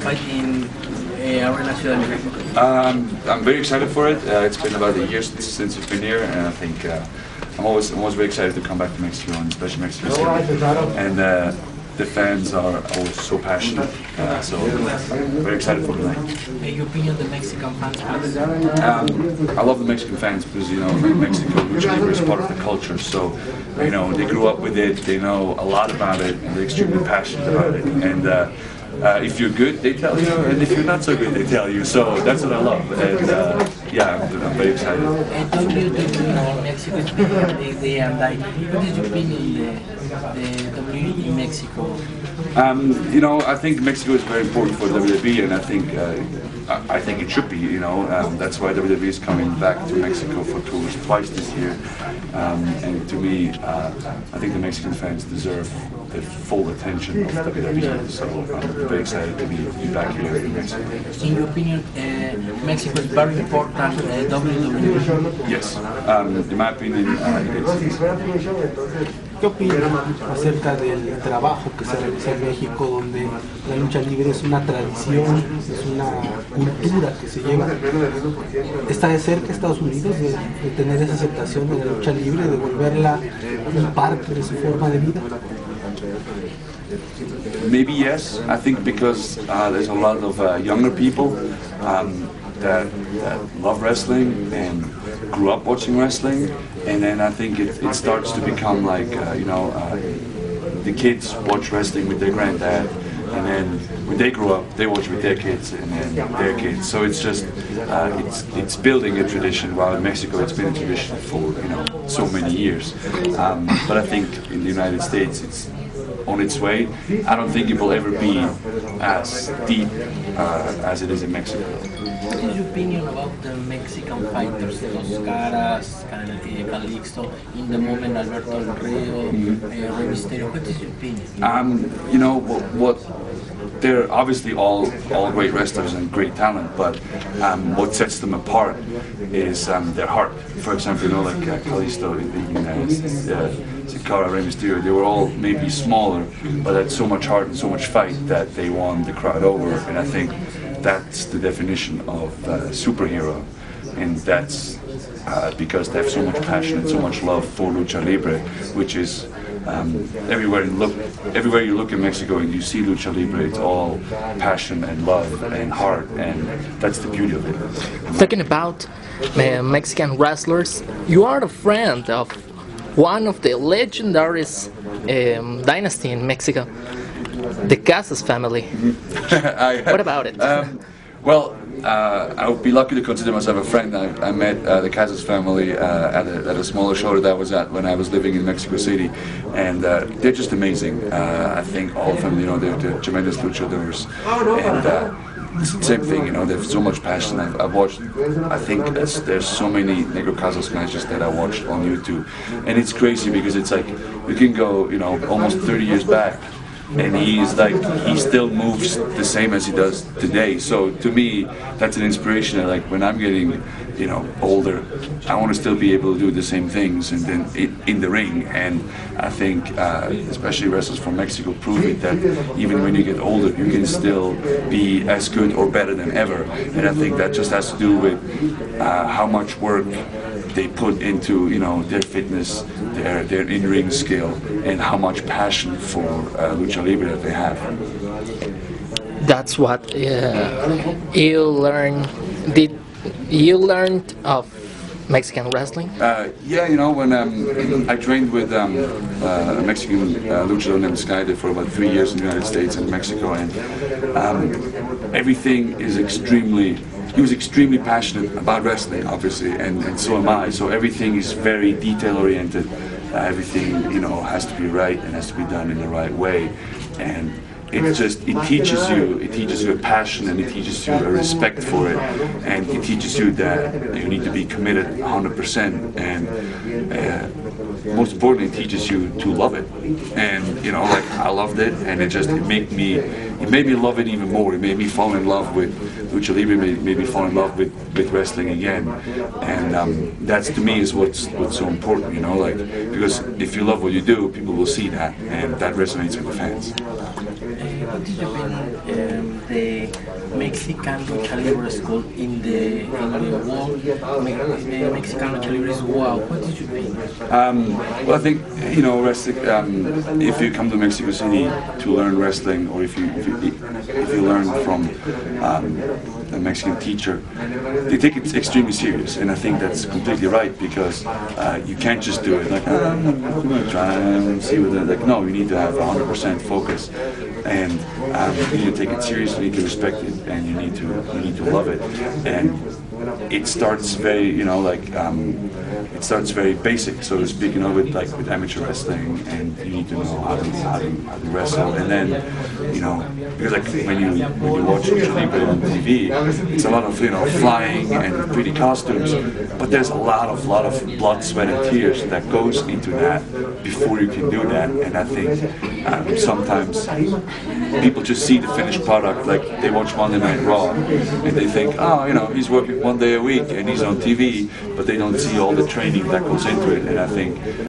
fight in Arena Ciudad de México? I'm very excited for it. It's been about a year since it's been here, and I think I'm always very excited to come back to Mexico, and especially Mexico City. And the fans are always so passionate, so I'm very excited for tonight. Your opinion, the Mexican fans, please? I love the Mexican fans because, you know, in Mexico, lucha libre is part of the culture. So, you know, they grew up with it, they know a lot about it, and they're extremely passionate about it. And if you're good, they tell you, and if you're not so good, they tell you. So that's what I love. And yeah, I'm very excited. WWE in Mexico is big day and night. What is your opinion on the WWE in Mexico? You know, I think Mexico is very important for WWE, and I think it should be. You know, that's why WWE is coming back to Mexico for tours twice this year. And to me, I think the Mexican fans deserve the full attention of WWE. So I'm very excited to be back here in Mexico. In your opinion, Mexico is very important WWE? Yes, in my opinion, it is. ¿Qué opina acerca del trabajo que se realiza en México, donde la lucha libre es una tradición, es una cultura que se lleva? ¿Está de cerca Estados Unidos de tener esa aceptación de la lucha libre, de volverla un parte de su forma de vida? Maybe yes. I think because there's a lot of younger people that love wrestling and grew up watching wrestling, and then I think it starts to become like the kids watch wrestling with their granddad, and then when they grow up, they watch with their kids and then their kids. So it's just it's building a tradition. While in Mexico, it's been a tradition for so many years. But I think in the United States, it's on its way. I don't think it will ever be as deep as it is in Mexico. What is your opinion about the Mexican fighters, Dos Caras, Calixto, in the moment Alberto Del Rio, Rey Mysterio? What is your opinion? You know what they're obviously all great wrestlers and great talent, but what sets them apart is their heart. For example, like Calixto, Cesaro, Rey Mysterio, they were all maybe smaller, but had so much heart and so much fight that they won the crowd over. And I think that's the definition of superhero, and that's because they have so much passion and so much love for lucha libre, which is everywhere you look in Mexico and you see lucha libre, it's all passion and love and heart, and that's the beauty of it. Talking about Mexican wrestlers, you are a friend of one of the legendary dynasty in Mexico, the Casas family. What about it? Well, I would be lucky to consider myself a friend. I met the Casas family at a smaller show that I was at when I was living in Mexico City, and they're just amazing. I think all of them, they're tremendous luchadors, and same thing, they have so much passion. I've watched, I think there's so many NEGRO CASAS matches that I watched on YouTube, and it's crazy because it's like you can go, almost 30 years back, and he still moves the same as he does today. So to me, that's an inspiration that, like, when I'm getting, older, I want to still be able to do the same things, and then in the ring. And I think, especially wrestlers from Mexico, prove it that even when you get older, you can still be as good or better than ever. And I think that just has to do with how much work they put into, their fitness, their in-ring skill, and how much passion for lucha libre that they have. That's what you learned. Did you learn of Mexican wrestling? Yeah, when I trained with a Mexican luchador named Skayde for about 3 years in the United States and Mexico, and everything is he was extremely passionate about wrestling, obviously, and so am I. So everything is very detail-oriented. Everything, has to be right and has to be done in the right way. And it teaches you a passion, and it teaches you a respect for it, and it teaches you that you need to be committed 100%. And most importantly, it teaches you to love it. And you know, like I loved it, and it made me love it even more. It made me fall in love with lucha libre. Made me fall in love with wrestling again. And that's, to me, is what's so important. You know, like, because if you love what you do, people will see that, and that resonates with the fans. What is your opinion, the Mexican lucha libre school in the world? Mexican lucha libre is wow. What is your opinion? Well, I think, you know, wrestling. If you come to Mexico City to learn wrestling, or if you learn from a Mexican teacher, they take it extremely serious, and I think that's completely right, because you can't just do it like, I'm going to try and see what they're like. No, you need to have 100% focus, and you need to take it seriously, you need to respect it, and you need to love it. And it starts very, you know, like it starts very basic, so to speak, you know, with amateur wrestling, and you need to know how to wrestle, and then, you know, because like when you watch lucha libre on TV, it's a lot of, you know, flying and pretty costumes, but there's a lot of blood, sweat, and tears that goes into that before you can do that. And I think sometimes people just see the finished product, like they watch Monday Night Raw and they think, oh, you know, he's working one day a week and he's on TV, but they don't see all the training that goes into it. And I think